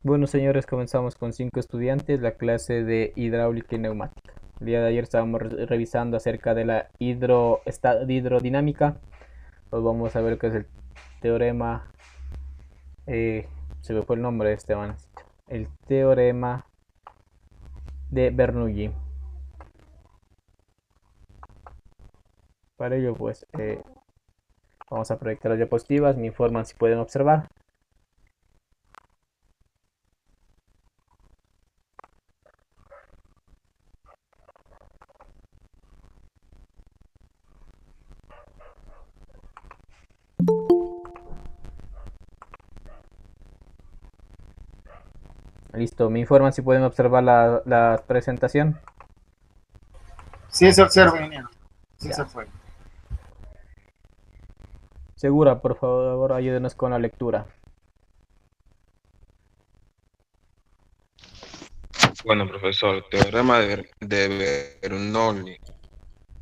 Bueno, señores, comenzamos con 5 estudiantes la clase de hidráulica y neumática. El día de ayer estábamos revisando acerca de la hidrodinámica. Pues vamos a ver qué es el teorema. eh, Se me fue el nombre de Esteban. El teorema de Bernoulli. Para ello, pues, vamos a proyectar las diapositivas. Me informan si pueden observar. Listo, me informan si pueden observar la presentación. Sí se observa, ingeniero. Sí se Ya. fue. Segura, por favor, ayúdenos con la lectura. Bueno, profesor, teorema de Bernoulli.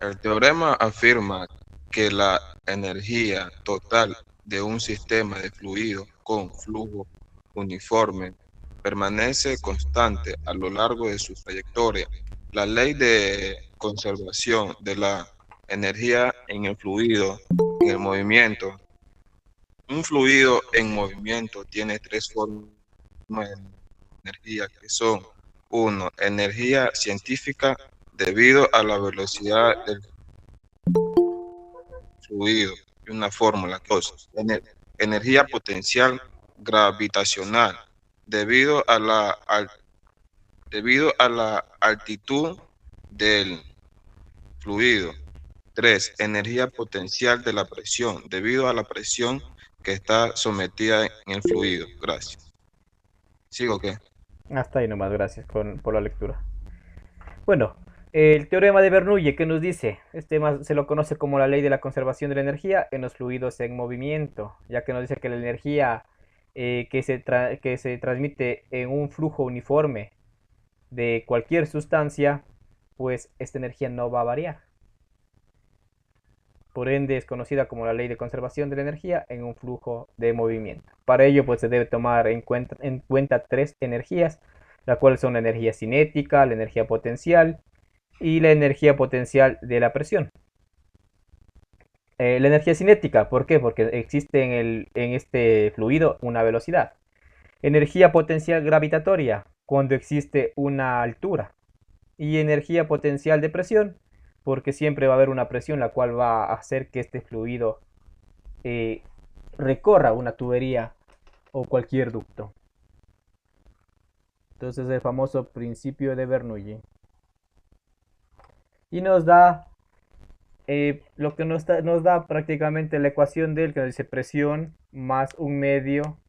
El teorema afirma que la energía total de un sistema de fluido con flujo uniforme permanece constante a lo largo de su trayectoria. La ley de conservación de la energía en el fluido en el movimiento. Un fluido en movimiento tiene tres formas de energía que son: uno, energía científica debido a la velocidad del fluido y una fórmula. Dos, energía potencial gravitacional debido a la altitud del fluido. Tres, energía potencial de la presión debido a la presión que está sometida en el fluido. Gracias. ¿Sigo qué? Hasta ahí nomás, gracias por la lectura. Bueno, el teorema de Bernoulli, ¿qué nos dice? Este más se lo conoce como la ley de la conservación de la energía en los fluidos en movimiento, ya que nos dice que la energía que se transmite en un flujo uniforme de cualquier sustancia, pues esta energía no va a variar. Por ende, es conocida como la ley de conservación de la energía en un flujo de movimiento. Para ello, pues se debe tomar en cuenta tres energías, las cuales son la energía cinética, la energía potencial y la energía potencial de la presión. La energía cinética, ¿por qué? Porque existe en este fluido una velocidad. Energía potencial gravitatoria, cuando existe una altura. Y energía potencial de presión, porque siempre va a haber una presión la cual va a hacer que este fluido eh, recorra una tubería o cualquier ducto. Entonces el famoso principio de Bernoulli. Y nos da lo que nos da prácticamente la ecuación del que nos dice presión más un medio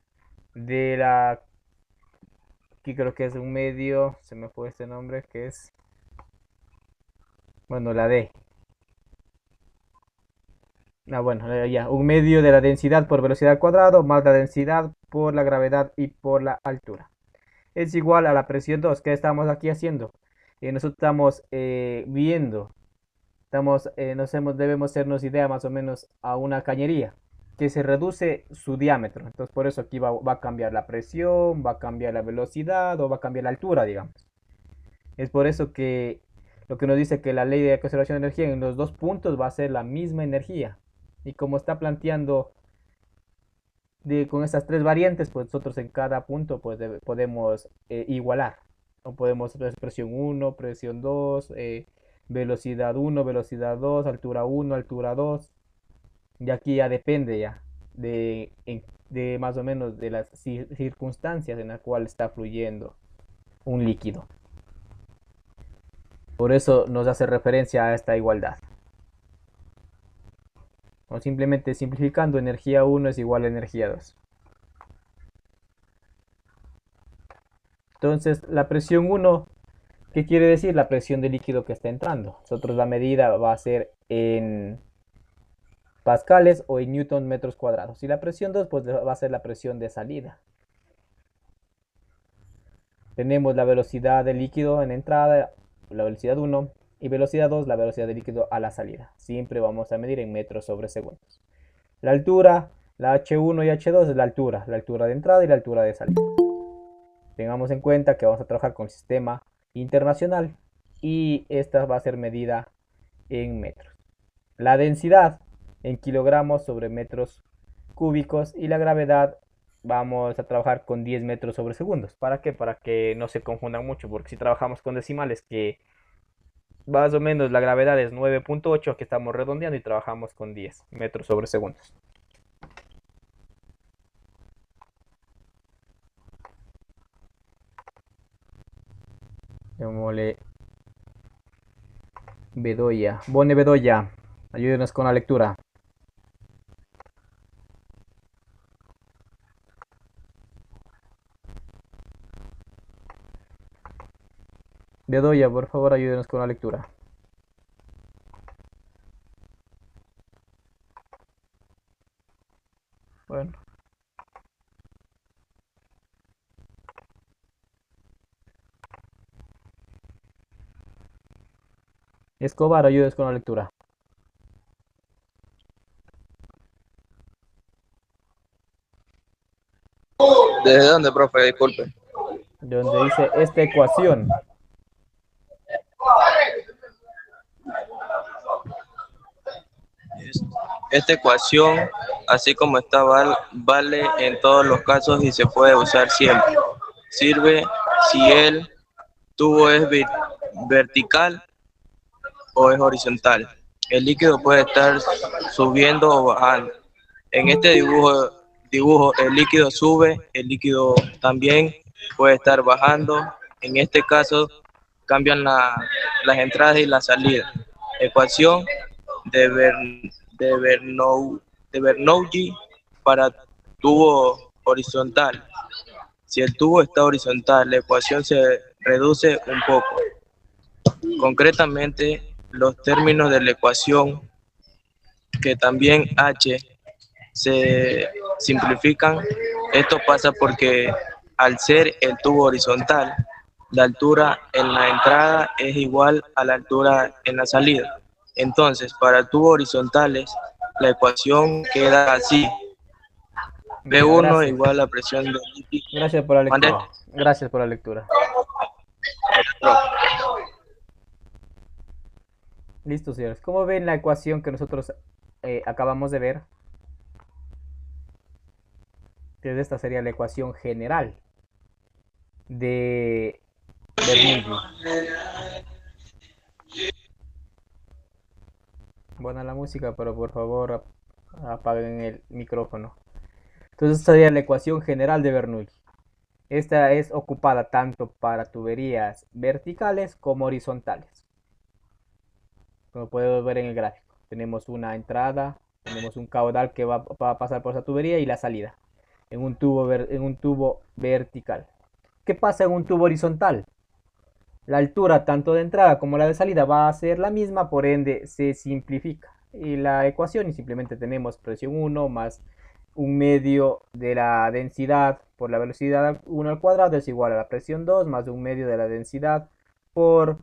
de la, aquí creo que es un medio, se me fue este nombre, que es, bueno, la D. Bueno, ya, un medio de la densidad por velocidad al cuadrado más la densidad por la gravedad y por la altura. Es igual a la presión 2. ¿Qué estamos aquí haciendo? Nosotros estamos viendo, debemos hacernos idea más o menos a una cañería que se reduce su diámetro. Entonces por eso aquí va a cambiar la presión, va a cambiar la velocidad o va a cambiar la altura, digamos. Es por eso que lo que nos dice que la ley de conservación de energía en los dos puntos va a ser la misma energía. Y como está planteando con estas tres variantes, pues nosotros en cada punto pues podemos igualar. O podemos hacer presión 1, presión 2, velocidad 1, velocidad 2, altura 1, altura 2. Y aquí ya depende ya de más o menos de las circunstancias en las cuales está fluyendo un líquido. Por eso nos hace referencia a esta igualdad. O simplemente simplificando, energía 1 es igual a energía 2. Entonces, la presión 1, ¿qué quiere decir? La presión del líquido que está entrando. Nosotros la medida va a ser en pascales o en newton metros cuadrados. Y la presión 2 pues va a ser la presión de salida. Tenemos la velocidad del líquido en entrada, la velocidad 1, y velocidad 2, la velocidad del líquido a la salida. Siempre vamos a medir en metros sobre segundos. La altura, la H1 y H2 es la altura de entrada y la altura de salida. Tengamos en cuenta que vamos a trabajar con el sistema internacional y esta va a ser medida en metros. La densidad en kilogramos sobre metros cúbicos y la gravedad vamos a trabajar con 10 metros sobre segundos. ¿Para qué? Para que no se confundan mucho, porque si trabajamos con decimales que más o menos la gravedad es 9.8, que estamos redondeando y trabajamos con 10 metros sobre segundos. Llamémosle Bedoya. Bone Bedoya, ayúdenos con la lectura. Bedoya, por favor, ayúdenos con la lectura. Bueno. Escobar, ayúdenos con la lectura. ¿Desde dónde, profe? Disculpe. Donde dice esta ecuación. Esta ecuación, así como está, vale en todos los casos y se puede usar siempre. Sirve si el tubo es vertical o es horizontal. El líquido puede estar subiendo o bajando. En este dibujo el líquido sube, el líquido también puede estar bajando. En este caso cambian las entradas y las salidas. Ecuación de, de, de Bernoulli para tubo horizontal. Si el tubo está horizontal, la ecuación se reduce un poco. Concretamente, los términos de la ecuación, que también H, se simplifican. Esto pasa porque al ser el tubo horizontal, la altura en la entrada es igual a la altura en la salida. Entonces, para tubos horizontales, la ecuación queda así. P1 Gracias. igual a la presión del líquido. Gracias por la ¿Mande? lectura. Gracias por la lectura. Listo, señores. ¿Cómo ven la ecuación que nosotros acabamos de ver? Entonces esta sería la ecuación general de Bernoulli. Buena la música, pero por favor apaguen el micrófono. Entonces esta sería la ecuación general de Bernoulli. Esta es ocupada tanto para tuberías verticales como horizontales. Como podemos ver en el gráfico, tenemos una entrada, tenemos un caudal que va a pasar por esa tubería y la salida en un tubo vertical. ¿Qué pasa en un tubo horizontal? La altura tanto de entrada como la de salida va a ser la misma, por ende se simplifica y la ecuación y simplemente tenemos presión 1 más un medio de la densidad por la velocidad 1 al cuadrado es igual a la presión 2 más un medio de la densidad por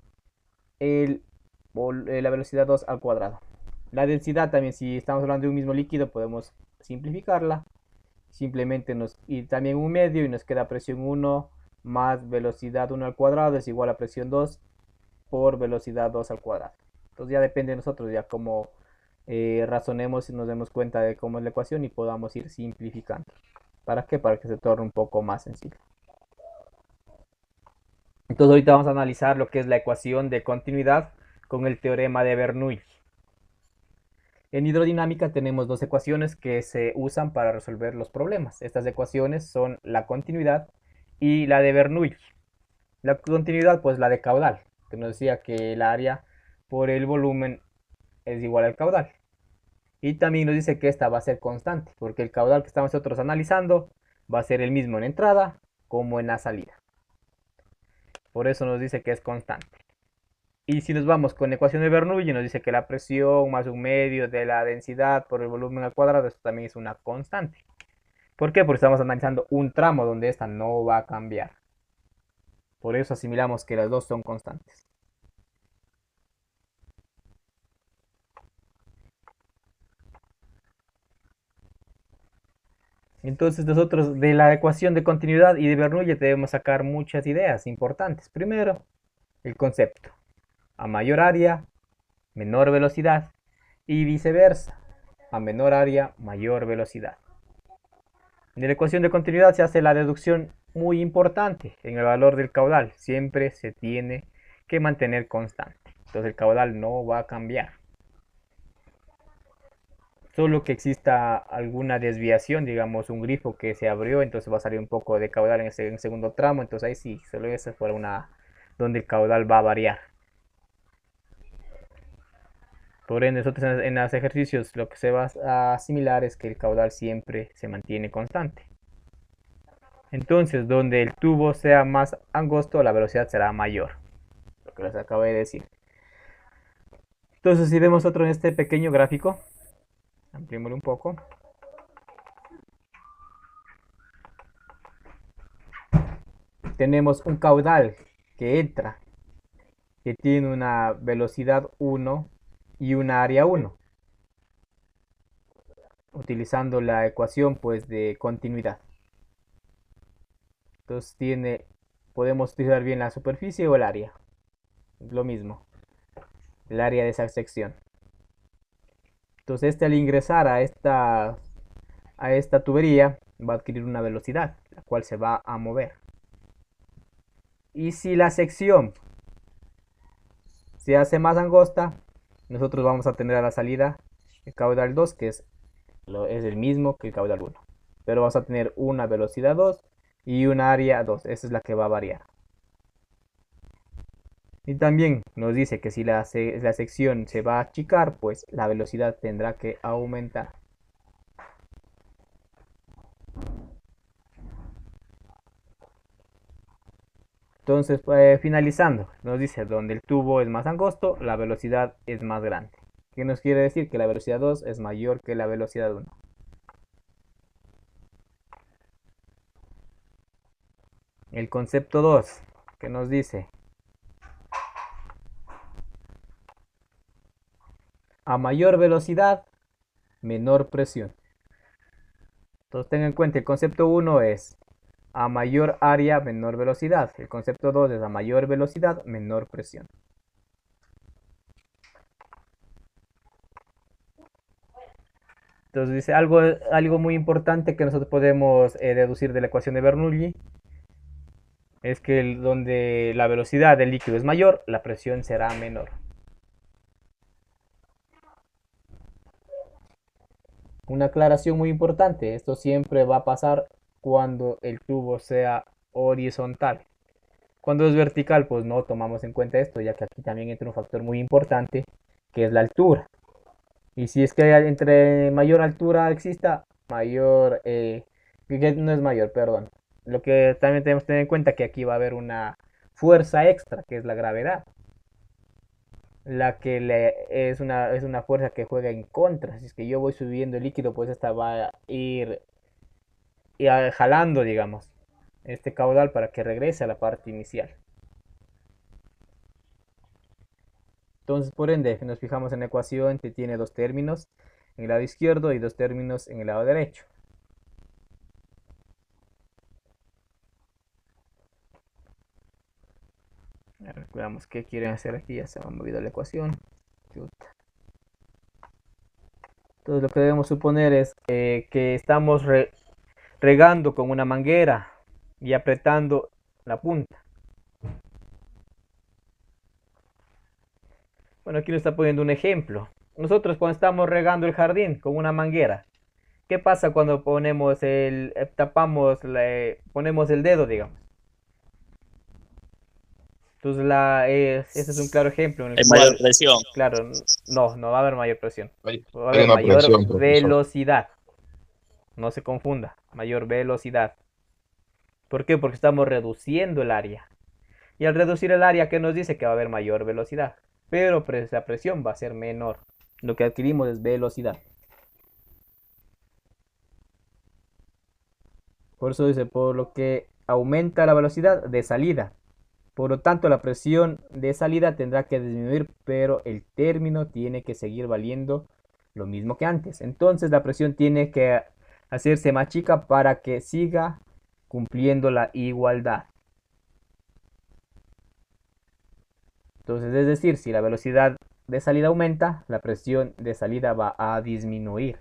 la velocidad 2 al cuadrado. La densidad también, si estamos hablando de un mismo líquido, podemos simplificarla. Simplemente y también un medio y nos queda presión 1 más velocidad 1 al cuadrado es igual a presión 2 por velocidad 2 al cuadrado. Entonces ya depende de nosotros, ya como razonemos y nos demos cuenta de cómo es la ecuación y podamos ir simplificando. ¿Para qué? Para que se torne un poco más sencillo. Entonces ahorita vamos a analizar lo que es la ecuación de continuidad con el teorema de Bernoulli. En hidrodinámica tenemos dos ecuaciones que se usan para resolver los problemas. Estas ecuaciones son la continuidad y la de Bernoulli. La continuidad, pues la de caudal, que nos decía que el área por el volumen es igual al caudal. Y también nos dice que esta va a ser constante, porque el caudal que estamos nosotros analizando va a ser el mismo en entrada como en la salida. Por eso nos dice que es constante. Y si nos vamos con la ecuación de Bernoulli, nos dice que la presión más un medio de la densidad por el volumen al cuadrado, esto también es una constante. ¿Por qué? Porque estamos analizando un tramo donde esta no va a cambiar. Por eso asimilamos que las dos son constantes. Entonces nosotros de la ecuación de continuidad y de Bernoulli debemos sacar muchas ideas importantes. Primero, el concepto. A mayor área, menor velocidad y viceversa. A menor área, mayor velocidad. En la ecuación de continuidad se hace la deducción muy importante en el valor del caudal. Siempre se tiene que mantener constante. Entonces el caudal no va a cambiar. Solo que exista alguna desviación, digamos un grifo que se abrió, entonces va a salir un poco de caudal en el segundo tramo. Entonces ahí sí, solo esa fuera una donde el caudal va a variar. Por ende, nosotros en los ejercicios lo que se va a asimilar es que el caudal siempre se mantiene constante. Entonces, donde el tubo sea más angosto, la velocidad será mayor. Lo que les acabo de decir. Entonces, si vemos otro en este pequeño gráfico, ampliémoslo un poco. Tenemos un caudal que entra, que tiene una velocidad 1 y una área 1, utilizando la ecuación pues de continuidad. Entonces podemos utilizar bien la superficie o el área, lo mismo, el área de esa sección. Entonces al ingresar a esta tubería va a adquirir una velocidad, la cual se va a mover. Y si la sección se hace más angosta, nosotros vamos a tener a la salida el caudal 2, que es el mismo que el caudal 1. Pero vamos a tener una velocidad 2 y una área 2. Esa es la que va a variar. Y también nos dice que si la sección se va a achicar, pues la velocidad tendrá que aumentar. Entonces, finalizando, nos dice donde el tubo es más angosto, la velocidad es más grande. ¿Qué nos quiere decir? Que la velocidad 2 es mayor que la velocidad 1. El concepto 2, que nos dice, a mayor velocidad, menor presión. Entonces tengan en cuenta, el concepto 1 es a mayor área, menor velocidad. El concepto 2 es a mayor velocidad, menor presión. Entonces dice algo muy importante que nosotros podemos deducir de la ecuación de Bernoulli es que donde la velocidad del líquido es mayor, la presión será menor. Una aclaración muy importante, esto siempre va a pasar cuando el tubo sea horizontal. Cuando es vertical, pues no tomamos en cuenta esto, ya que aquí también entra un factor muy importante, que es la altura. Y si es que entre mayor altura exista, mayor, que no es mayor, perdón. Lo que también tenemos que tener en cuenta que aquí va a haber una fuerza extra, que es la gravedad. La que es una fuerza que juega en contra. Si es que yo voy subiendo el líquido, pues esta va a ir jalando, digamos, este caudal para que regrese a la parte inicial. Entonces, por ende, nos fijamos en la ecuación que tiene dos términos en el lado izquierdo y dos términos en el lado derecho. A ver, veamos qué quieren hacer aquí. Ya se me ha movido la ecuación. Entonces, lo que debemos suponer es que estamos regando con una manguera y apretando la punta. Bueno, aquí nos está poniendo un ejemplo. Nosotros cuando estamos regando el jardín con una manguera, ¿qué pasa cuando ponemos ponemos el dedo, digamos? Entonces ese es un claro ejemplo en el Hay cual, mayor presión. claro, no va a haber mayor presión. Va a Hay haber una mayor presión, profesor. velocidad. No se confunda, mayor velocidad. ¿Por qué? Porque estamos reduciendo el área. Y al reducir el área, ¿qué nos dice? Que va a haber mayor velocidad. Pero la presión va a ser menor. Lo que adquirimos es velocidad. Por eso dice, por lo que aumenta la velocidad de salida. Por lo tanto, la presión de salida tendrá que disminuir, pero el término tiene que seguir valiendo lo mismo que antes. Entonces, la presión tiene que hacerse más chica para que siga cumpliendo la igualdad. Entonces, es decir, si la velocidad de salida aumenta, la presión de salida va a disminuir.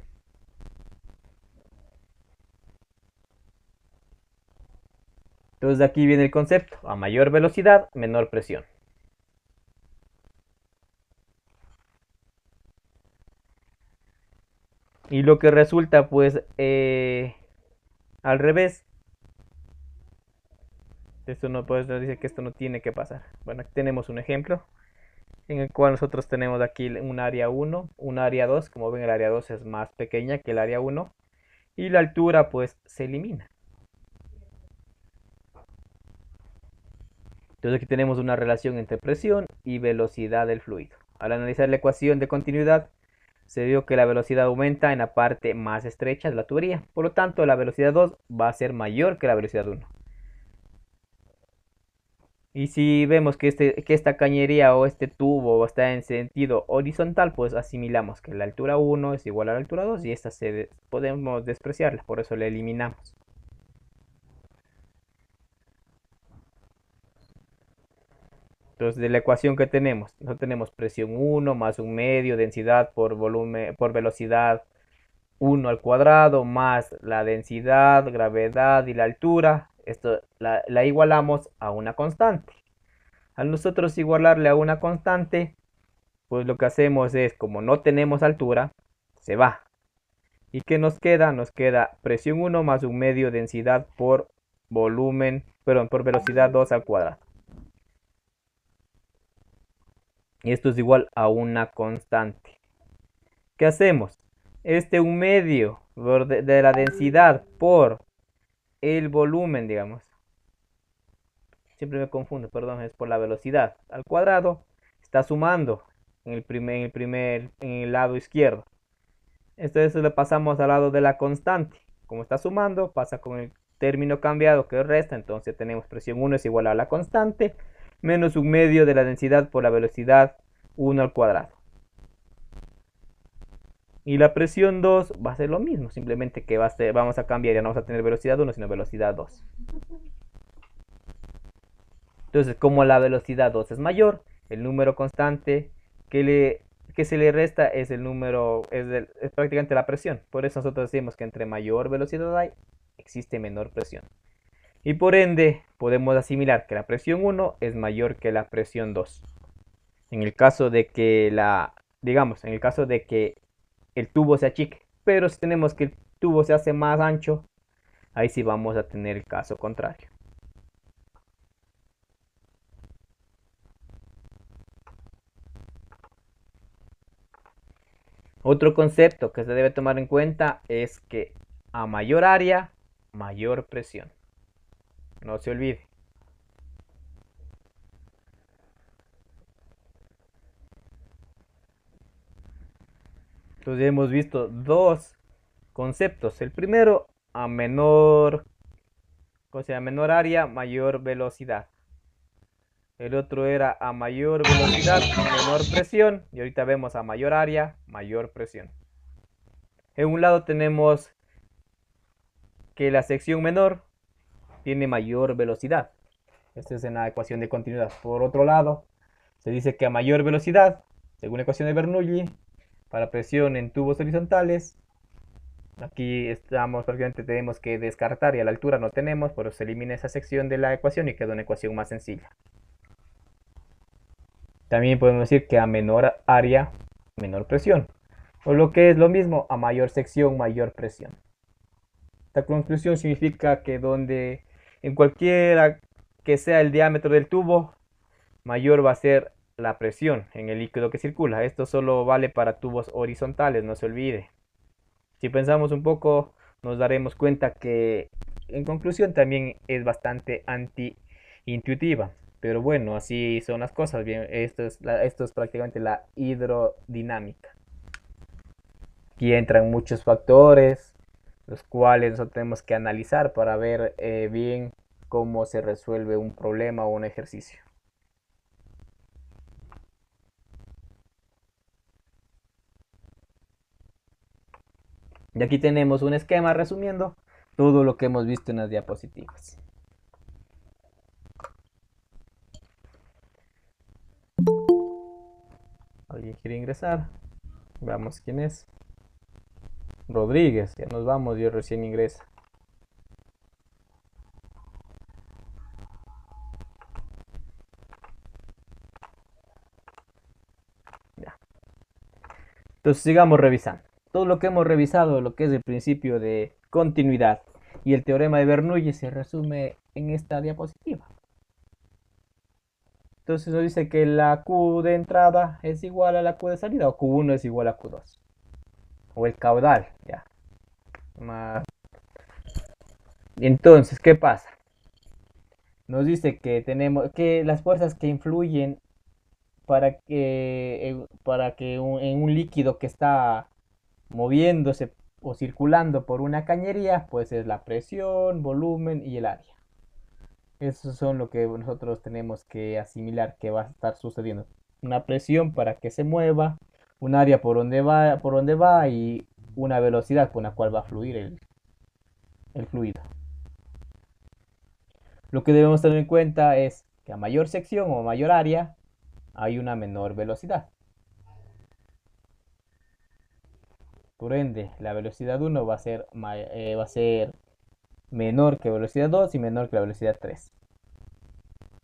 Entonces, de aquí viene el concepto: a mayor velocidad, menor presión. Y lo que resulta, pues, al revés. Esto no, pues, nos dice que esto no tiene que pasar. Bueno, aquí tenemos un ejemplo en el cual nosotros tenemos aquí un área 1, un área 2. Como ven, el área 2 es más pequeña que el área 1 y la altura, pues, se elimina. Entonces aquí tenemos una relación entre presión y velocidad del fluido. Al analizar la ecuación de continuidad, se vio que la velocidad aumenta en la parte más estrecha de la tubería. Por lo tanto, la velocidad 2 va a ser mayor que la velocidad 1. Y si vemos que esta cañería o este tubo está en sentido horizontal, pues asimilamos que la altura 1 es igual a la altura 2 y esta podemos despreciarla, por eso la eliminamos. Entonces, de la ecuación que tenemos, nosotros tenemos presión 1 más un medio, densidad por volumen, por velocidad 1 al cuadrado, más la densidad, gravedad y la altura. Esto la igualamos a una constante. Al nosotros igualarle a una constante, pues lo que hacemos es, como no tenemos altura, se va. ¿Y qué nos queda? Nos queda presión 1 más un medio, densidad por volumen, perdón, por velocidad 2 al cuadrado. Y esto es igual a una constante. ¿Qué hacemos? Un medio de la densidad por el volumen, digamos. Siempre me confundo, perdón, es por la velocidad al cuadrado. Está sumando en el lado izquierdo. Entonces le pasamos al lado de la constante. Como está sumando, pasa con el término cambiado que resta. Entonces tenemos presión 1 es igual a la constante menos un medio de la densidad por la velocidad 1 al cuadrado. Y la presión 2 va a ser lo mismo, simplemente que vamos a cambiar, ya no vamos a tener velocidad 1, sino velocidad 2. Entonces, como la velocidad 2 es mayor, el número constante que se le resta es el número, es prácticamente la presión. Por eso nosotros decimos que entre mayor velocidad hay, existe menor presión. Y por ende, podemos asimilar que la presión 1 es mayor que la presión 2. En el caso de que en el caso de que el tubo se achique. Pero si tenemos que el tubo se hace más ancho, ahí sí vamos a tener el caso contrario. Otro concepto que se debe tomar en cuenta es que a mayor área, mayor presión. No se olvide. Entonces hemos visto dos conceptos. El primero, a menor área, mayor velocidad. El otro era a mayor velocidad, menor presión. Y ahorita vemos a mayor área, mayor presión. En un lado tenemos que la sección menor tiene mayor velocidad. Esta es en la ecuación de continuidad. Por otro lado, se dice que a mayor velocidad, según la ecuación de Bernoulli, para presión en tubos horizontales, aquí prácticamente tenemos que descartar y a la altura no tenemos, por eso se elimina esa sección de la ecuación y queda una ecuación más sencilla. También podemos decir que a menor área, menor presión. O lo que es lo mismo, a mayor sección, mayor presión. Esta conclusión significa que en cualquiera que sea el diámetro del tubo, mayor va a ser la presión en el líquido que circula. Esto solo vale para tubos horizontales, no se olvide. Si pensamos un poco, nos daremos cuenta que en conclusión también es bastante anti-intuitiva. Pero bueno, así son las cosas. Bien, esto es prácticamente la hidrodinámica. Aquí entran muchos factores, los cuales nosotros tenemos que analizar para ver bien cómo se resuelve un problema o un ejercicio. Y aquí tenemos un esquema resumiendo todo lo que hemos visto en las diapositivas. ¿Alguien quiere ingresar? Veamos quién es. Rodríguez, ya nos vamos, yo recién ingresa. Ya. Entonces sigamos revisando. Todo lo que hemos revisado, lo que es el principio de continuidad y el teorema de Bernoulli, se resume en esta diapositiva. Entonces nos dice que la Q de entrada es igual a la Q de salida, o Q1 es igual a Q2. O el caudal, ya. Entonces, ¿qué pasa? Nos dice que tenemos que las fuerzas que influyen en un líquido que está moviéndose o circulando por una cañería, pues es la presión, volumen y el área. Esos son lo que nosotros tenemos que asimilar que va a estar sucediendo. Una presión para que se mueva, un área por donde va y una velocidad con la cual va a fluir el fluido. Lo que debemos tener en cuenta es que a mayor sección o mayor área hay una menor velocidad. Por ende, la velocidad 1 va a ser menor que velocidad 2 y menor que la velocidad 3.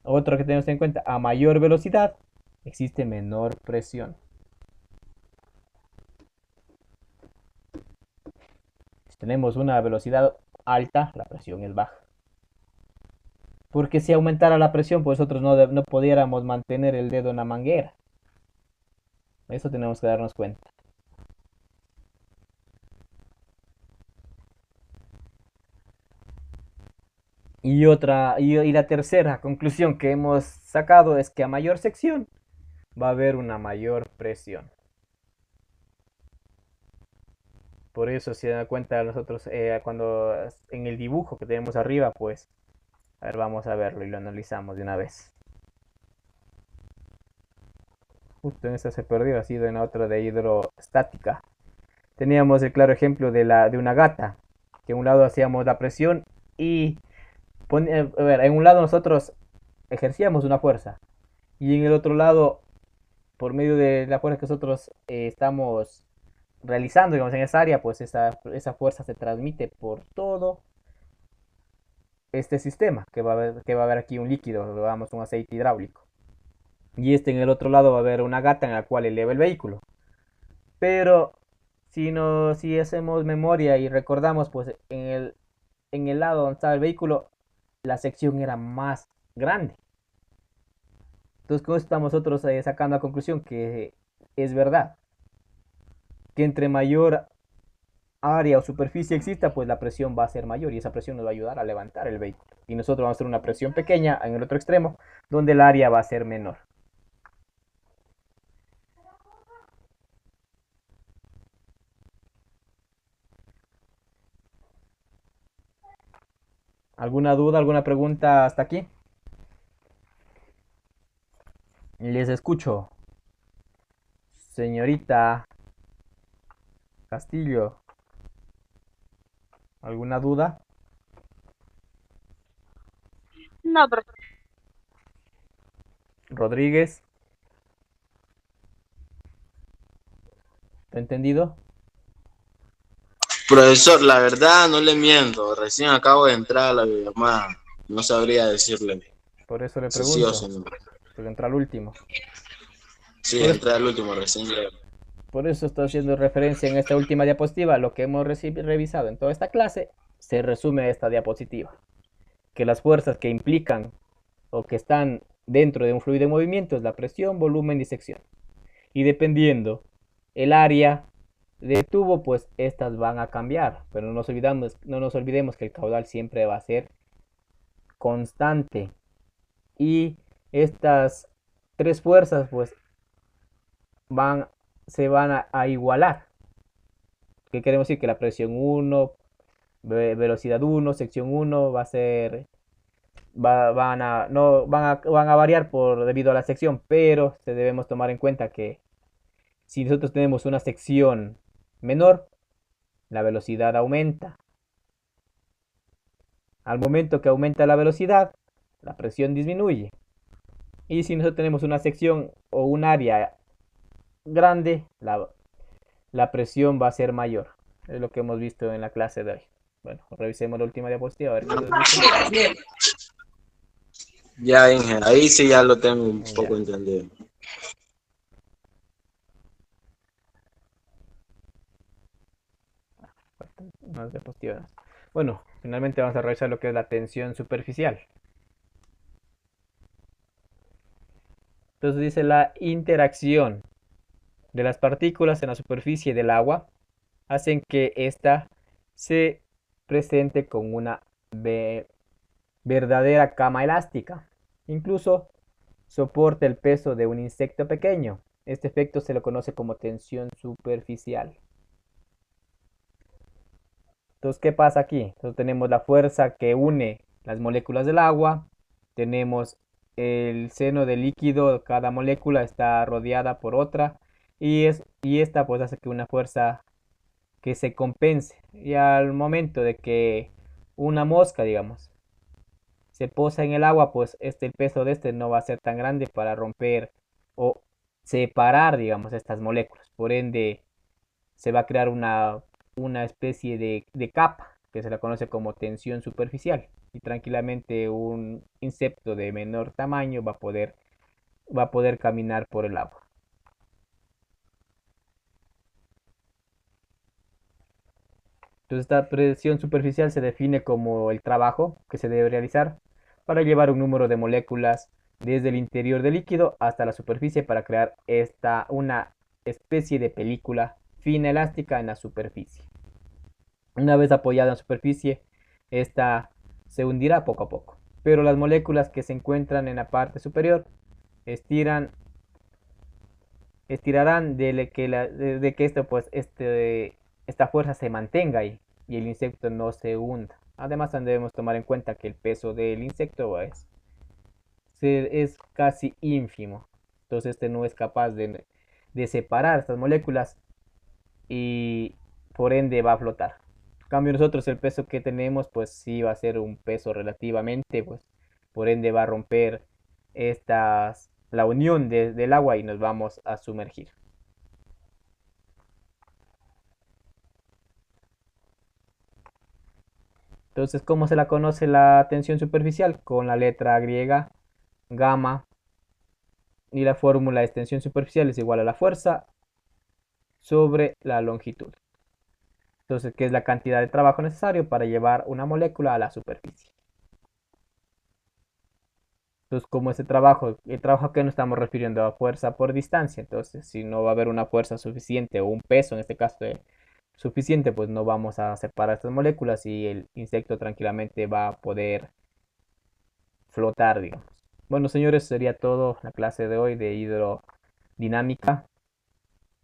Otro que tenemos en cuenta, a mayor velocidad existe menor presión. Si tenemos una velocidad alta, la presión es baja. Porque si aumentara la presión, pues nosotros no pudiéramos mantener el dedo en la manguera. Eso tenemos que darnos cuenta. Y la tercera conclusión que hemos sacado es que a mayor sección va a haber una mayor presión. Por eso, si se dan cuenta nosotros cuando en el dibujo que tenemos arriba, pues, a ver, vamos a verlo y lo analizamos de una vez. Justo en esta se perdió, ha sido en la otra de hidrostática. Teníamos el claro ejemplo de una gata, que en un lado hacíamos la presión y a ver, en un lado nosotros ejercíamos una fuerza y en el otro lado, por medio de la fuerza que nosotros estamos realizando, digamos, en esa área, pues esa fuerza se transmite por todo este sistema, que va a haber aquí un líquido, lo llamamos un aceite hidráulico. Y en el otro lado va a haber una gata en la cual eleva el vehículo. Pero si hacemos memoria y recordamos, pues en el lado donde estaba el vehículo, la sección era más grande. Entonces con esto estamos nosotros sacando la conclusión que es verdad, que entre mayor área o superficie exista, pues la presión va a ser mayor y esa presión nos va a ayudar a levantar el vehículo. Y nosotros vamos a hacer una presión pequeña en el otro extremo, donde el área va a ser menor. ¿Alguna duda, alguna pregunta hasta aquí? Les escucho. Señorita Castillo, ¿alguna duda? No, pero Rodríguez, ¿te he entendido? Profesor, la verdad no le miento, recién acabo de entrar a la videollamada, no sabría decirle Por eso le si sí o pregunto, si no. porque entra al último. Sí, entré al último, recién llegué. Por eso estoy haciendo referencia en esta última diapositiva. Lo que hemos revisado en toda esta clase se resume a esta diapositiva. Que las fuerzas que implican o que están dentro de un fluido en movimiento es la presión, volumen y sección. Y dependiendo el área de tubo, pues estas van a cambiar. Pero no nos olvidemos que el caudal siempre va a ser constante. Y estas tres fuerzas, pues, se van a igualar. ¿Qué queremos decir? Que la presión 1, velocidad 1, sección 1 va a ser, van a variar debido a la sección, pero debemos tomar en cuenta que si nosotros tenemos una sección menor, la velocidad aumenta. Al momento que aumenta la velocidad, la presión disminuye. Y si nosotros tenemos una sección o un área grande, la presión va a ser mayor. Es lo que hemos visto en la clase de hoy. Bueno, revisemos la última diapositiva. A ver qué nos dice. Ya, Inge, ahí sí ya lo tengo un poco Ya. entendido. Unas diapositivas. Bueno, finalmente vamos a revisar lo que es la tensión superficial. Entonces dice la interacción de las partículas en la superficie del agua hacen que ésta se presente con una verdadera cama elástica. Incluso soporta el peso de un insecto pequeño. Este efecto se lo conoce como tensión superficial. Entonces, ¿qué pasa aquí? Entonces tenemos la fuerza que une las moléculas del agua, tenemos el seno del líquido, cada molécula está rodeada por otra y esta pues hace que una fuerza que se compense. Y al momento de que una mosca, digamos, se posa en el agua, pues el peso de este no va a ser tan grande para romper o separar, digamos, estas moléculas. Por ende, se va a crear una especie de capa que se la conoce como tensión superficial. Y tranquilamente un insecto de menor tamaño va a poder caminar por el agua. Entonces esta presión superficial se define como el trabajo que se debe realizar para llevar un número de moléculas desde el interior del líquido hasta la superficie para crear una especie de película fina elástica en la superficie. Una vez apoyada en la superficie, esta se hundirá poco a poco, pero las moléculas que se encuentran en la parte superior estirarán de que esta fuerza se mantenga ahí y el insecto no se hunda. Además, debemos tomar en cuenta que el peso del insecto es casi ínfimo. Entonces, este no es capaz de separar estas moléculas y por ende va a flotar. En cambio, nosotros el peso que tenemos, pues sí va a ser un peso relativamente, pues por ende va a romper la unión del agua y nos vamos a sumergir. Entonces, ¿cómo se la conoce la tensión superficial? Con la letra griega gamma y la fórmula de tensión superficial es igual a la fuerza sobre la longitud. Entonces, ¿qué es la cantidad de trabajo necesario para llevar una molécula a la superficie? Entonces, como el trabajo a qué nos estamos refiriendo a fuerza por distancia. Entonces, si no va a haber una fuerza suficiente o un peso, en este caso, suficiente, pues no vamos a separar estas moléculas y el insecto tranquilamente va a poder flotar, digamos. Bueno, señores, sería todo la clase de hoy de hidrodinámica,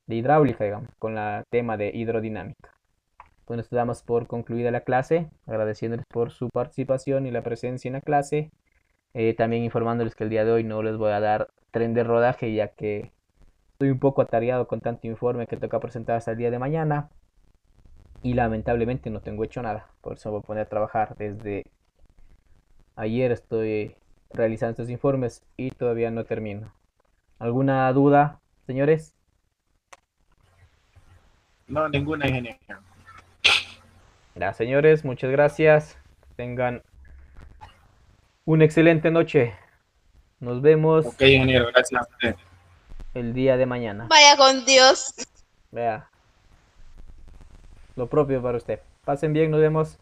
de hidráulica, digamos, con el tema de hidrodinámica. Bueno, esto damos por concluida la clase, agradeciéndoles por su participación y la presencia en la clase. También informándoles que el día de hoy no les voy a dar tren de rodaje, ya que estoy un poco atareado con tanto informe que toca presentar hasta el día de mañana. Y lamentablemente no tengo hecho nada, por eso voy a poner a trabajar. Desde ayer estoy realizando estos informes y todavía no termino. ¿Alguna duda, señores? No, ninguna, ingeniero. Ya, señores, muchas gracias. Tengan una excelente noche. Nos vemos Ok, ingeniero, gracias a usted. el día de mañana. Vaya con Dios. Vea, lo propio para usted. Pasen bien, nos vemos.